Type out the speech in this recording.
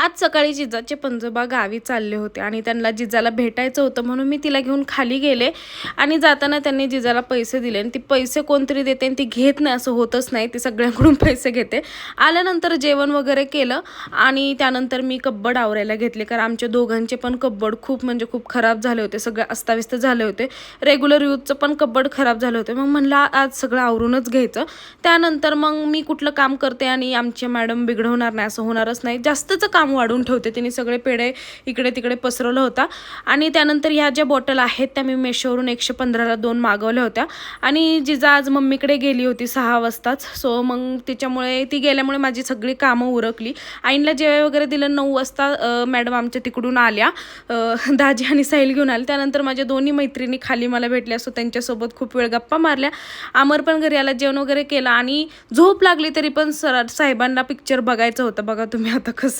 आज सकाळी जिजाचे पंजोबा गावी चालले होते आणि त्यांना जिजाला भेटायचं होतं म्हणून मी तिला घेऊन खाली गेले आणि जाताना त्यांनी जिजाला पैसे दिले आणि ती पैसे कोणतरी देते आणि ती घेत नाही असं होतच नाही, ती सगळ्यांकडून पैसे घेते. आल्यानंतर जेवण वगैरे केलं आणि त्यानंतर मी कब्बड आवरायला घेतले, कारण आमच्या दोघांचे पण कब्बड खूप म्हणजे खूप खराब झाले होते, सगळे अस्ताव्यस्त झाले होते. रेग्युलर यूजचं पण कब्बड खराब झालं होतं. मग म्हणलं आज सगळं आवरूनच घ्यायचं. त्यानंतर मग मी कुठलं काम करते आणि आमचे मॅडम बिघडवणार नाही असं होणारच नाही, जास्तचं काम वाढून ठेवते. तिने सगळे पेढे इकडे तिकडे पसरवलं होता. आणि त्यानंतर ह्या ज्या बॉटल आहेत त्या मी मेशोवरून 115ला 2 मागवल्या होत्या आणि जिजा आज मम्मीकडे गेली होती 6 वाजताच. सो मग तिच्यामुळे ती गेल्यामुळे माझी सगळी कामं उरकली. आईंना जेवाय वगैरे दिलं 9 वाजता. मॅडम आमच्या तिकडून आल्या, दाजी आणि साहिल घेऊन आले. त्यानंतर माझ्या दोन्ही मैत्रिणी खाली मला भेटल्या, सो त्यांच्यासोबत खूप वेळ गप्पा मारल्या. अमर पण घरी आला, जेवण वगैरे केलं आणि झोप लागली तरी पण साहेबांना पिक्चर बघायचं होतं. बघा तुम्ही आता कसं